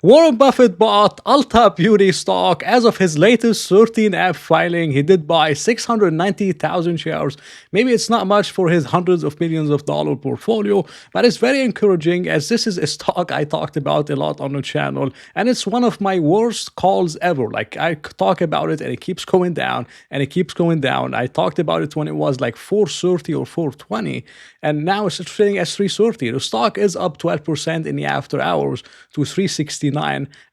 Warren Buffett bought ULTA Beauty stock. As of his latest 13F filing, he did buy 690,000 shares. Maybe it's not much for his hundreds of millions of dollar portfolio, but it's very encouraging as this is a stock I talked about a lot on the channel, and it's one of my worst calls ever. Like, I talk about it and it keeps going down and it keeps going down. I talked about it when it was like 430 or 420, and now it's trading at 330. The stock is up 12% in the after hours to 369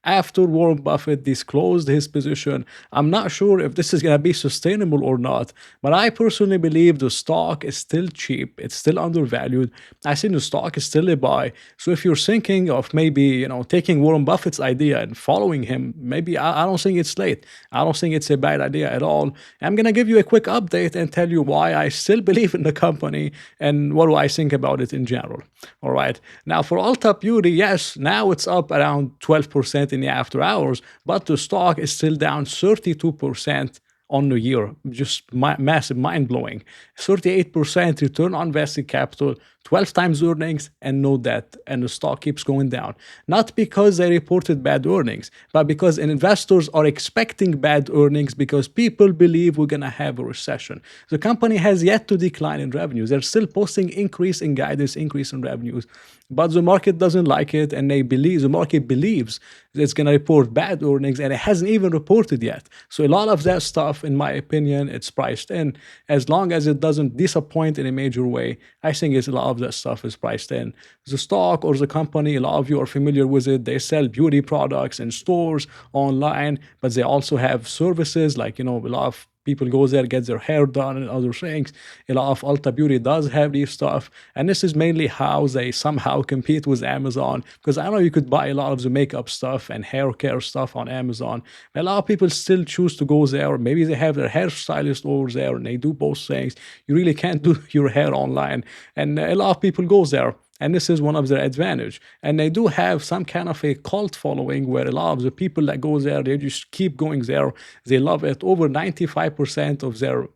after Warren Buffett disclosed his position. I'm not sure if this is going to be sustainable or not, but I personally believe the stock is still cheap. It's still undervalued. I think the stock is still a buy. So if you're thinking of maybe, taking Warren Buffett's idea and following him, maybe I don't think it's late. I don't think it's a bad idea at all. I'm going to give you a quick update and tell you why I still believe in the company and what do I think about it in general. All right. Now for ULTA Beauty, yes, now it's up around 12% in the after hours, but the stock is still down 32% on the year. Just massive, mind-blowing. 38% return on invested capital, 12 times earnings, and no debt, and the stock keeps going down. Not because they reported bad earnings, but because investors are expecting bad earnings because people believe we're going to have a recession. The company has yet to decline in revenues. They're still posting increase in guidance, increase in revenues, but the market doesn't like it, and the market believes that it's going to report bad earnings, and it hasn't even reported yet. So a lot of that stuff, in my opinion, it's priced in. As long as it doesn't disappoint in a major way, I think a lot of that stuff is priced in. The stock or the company, a lot of you are familiar with it. They sell beauty products in stores, online, but they also have services like, a lot of people go there, get their hair done and other things. A lot of ULTA Beauty does have these stuff. And this is mainly how they somehow compete with Amazon. Because I know you could buy a lot of the makeup stuff and hair care stuff on Amazon. A lot of people still choose to go there. Maybe they have their hairstylist over there and they do both things. You really can't do your hair online. And a lot of people go there. And this is one of their advantage. And they do have some kind of a cult following where a lot of the people that go there, they just keep going there. They love it. Over 95% of their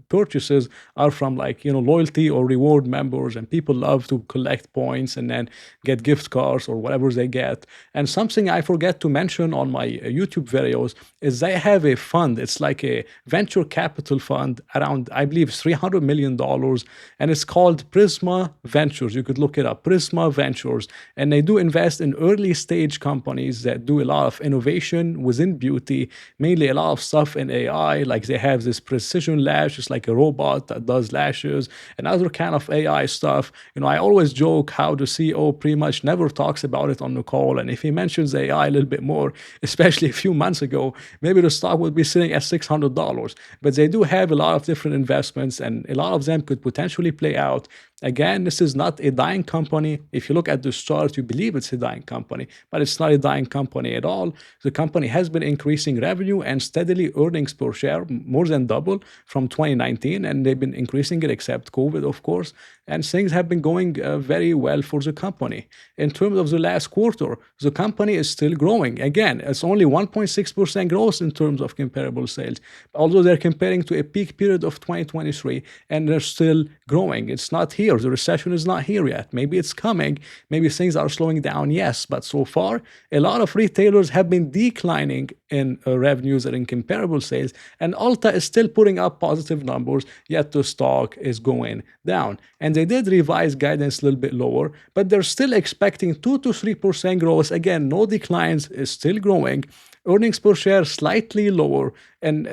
purchases are from loyalty or reward members. And people love to collect points and then get gift cards or whatever they get. And something I forget to mention on my YouTube videos is they have a fund. It's like a venture capital fund around, I believe, $300 million. And it's called Prisma Ventures. You could look it up, Prisma Ventures, and they do invest in early stage companies that do a lot of innovation within beauty, mainly a lot of stuff in AI, like they have this precision lash, it's like a robot that does lashes and other kind of AI stuff. I always joke how the CEO pretty much never talks about it on the call, and if he mentions AI a little bit more, especially a few months ago, maybe the stock would be sitting at $600. But they do have a lot of different investments, and a lot of them could potentially play out. Again, this is not a dying company. If you look at this chart, you believe it's a dying company, but it's not a dying company at all. The company has been increasing revenue and steadily earnings per share, more than double from 2019, and they've been increasing it except COVID, of course, and things have been going very well for the company. In terms of the last quarter, the company is still growing. Again, it's only 1.6% growth in terms of comparable sales, although they're comparing to a peak period of 2023, and they're still growing. It's not here. The recession is not here yet. Maybe it's coming. Maybe things are slowing down, yes. But so far, a lot of retailers have been declining in revenues and in comparable sales. And ULTA is still putting up positive numbers, yet the stock is going down. And they did revise guidance a little bit lower, but they're still expecting 2 to 3% growth. Again, no declines, is still growing. Earnings per share slightly lower, and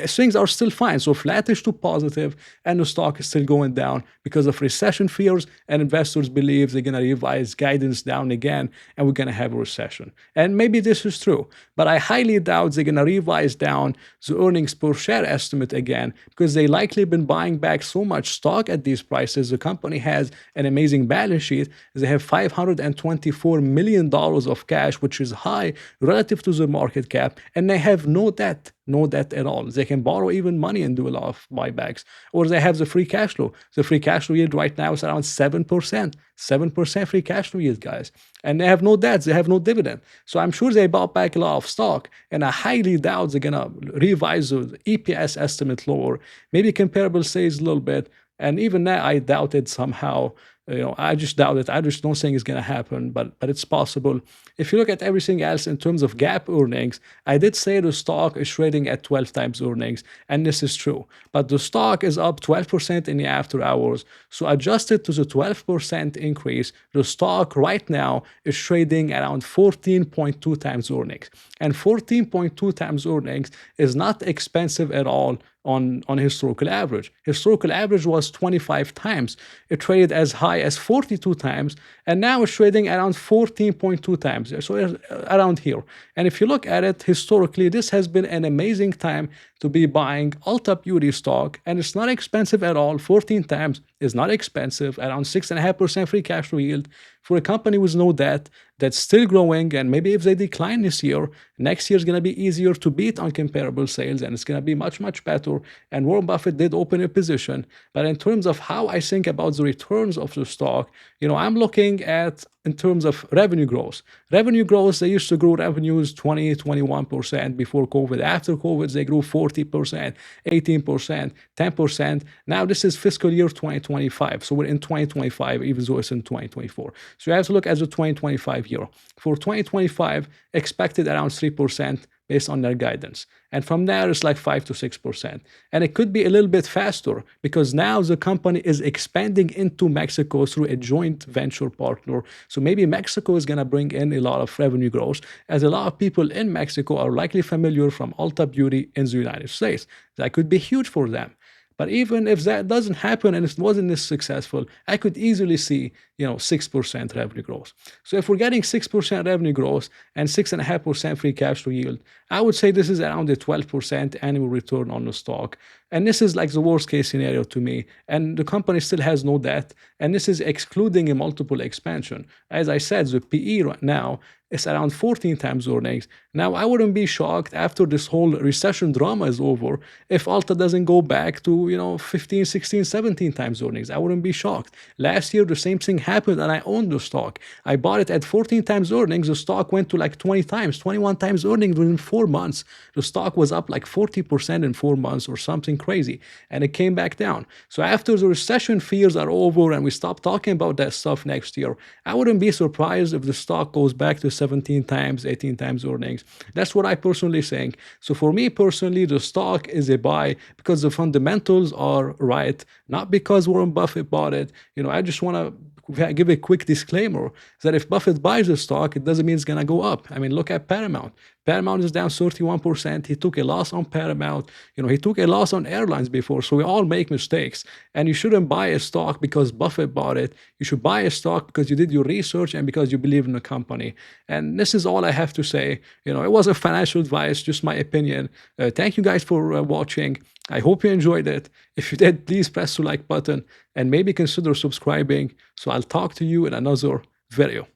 things are still fine. So flattish to positive, and the stock is still going down because of recession fears, and investors believe they're going to revise guidance down again, and we're going to have a recession. And maybe this is true, but I highly doubt they're going to revise down the earnings per share estimate again, because they likely been buying back so much stock at these prices. The company has an amazing balance sheet. They have $524 million of cash, which is high relative to the market cap, and they have no debt at all. They can borrow even money and do a lot of buybacks, or they have the free cash flow. The free cash flow yield right now is around 7% free cash flow yield, guys, and they have no debts, they have no dividend. So I'm sure they bought back a lot of stock, and I highly doubt they're gonna revise the EPS estimate lower, maybe comparable sales a little bit. And even that, I doubted somehow I just doubt it. I just don't think it's going to happen, but it's possible. If you look at everything else in terms of gap earnings, I did say the stock is trading at 12 times earnings, and this is true. But the stock is up 12% in the after hours. So adjusted to the 12% increase, the stock right now is trading around 14.2 times earnings. And 14.2 times earnings is not expensive at all on historical average. Historical average was 25 times. It traded as high as 42 times, and now it's trading around 14.2 times. So it's around here. And if you look at it historically, this has been an amazing time to be buying ULTA Beauty stock, and it's not expensive at all. 14 times is not expensive, around 6.5% free cash flow yield for a company with no debt that's still growing. And maybe if they decline this year, next year is going to be easier to beat on comparable sales, and it's going to be much, much better. And Warren Buffett did open a position. But in terms of how I think about the returns of the stock, I'm looking at in terms of revenue growth. Revenue growth, they used to grow revenues 20, 21% before COVID. After COVID, they grew 40%, 18%, 10%. Now this is fiscal year 2025. So we're in 2025, even though it's in 2024. So you have to look at the 2025 year. For 2025, expected around 3% based on their guidance. And from there, it's like 5 to 6%. And it could be a little bit faster because now the company is expanding into Mexico through a joint venture partner. So maybe Mexico is going to bring in a lot of revenue growth, as a lot of people in Mexico are likely familiar from Ulta Beauty in the United States. That could be huge for them. But even if that doesn't happen and it wasn't as successful, I could easily see, 6% revenue growth. So if we're getting 6% revenue growth and 6.5% free cash flow yield, I would say this is around a 12% annual return on the stock. And this is like the worst case scenario to me. And the company still has no debt. And this is excluding a multiple expansion. As I said, the PE right now is around 14 times earnings. Now, I wouldn't be shocked after this whole recession drama is over if ULTA doesn't go back to, 15, 16, 17 times earnings. I wouldn't be shocked. Last year, the same thing happened and I owned the stock. I bought it at 14 times earnings. The stock went to like 20 times, 21 times earnings within 4 months. The stock was up like 40% in 4 months or something crazy. And it came back down. So after the recession fears are over and we stop talking about that stuff next year, I wouldn't be surprised if the stock goes back to 17 times, 18 times earnings. That's what I personally think. So for me personally, the stock is a buy because the fundamentals are right, not because Warren Buffett bought it. I just want to give a quick disclaimer that if Buffett buys the stock, it doesn't mean it's going to go up. I mean, look at Paramount. Paramount is down 31%. He took a loss on Paramount. He took a loss on airlines before. So we all make mistakes. And you shouldn't buy a stock because Buffett bought it. You should buy a stock because you did your research and because you believe in the company. And this is all I have to say. It wasn't financial advice, just my opinion. Thank you guys for watching. I hope you enjoyed it. If you did, please press the like button and maybe consider subscribing. So I'll talk to you in another video.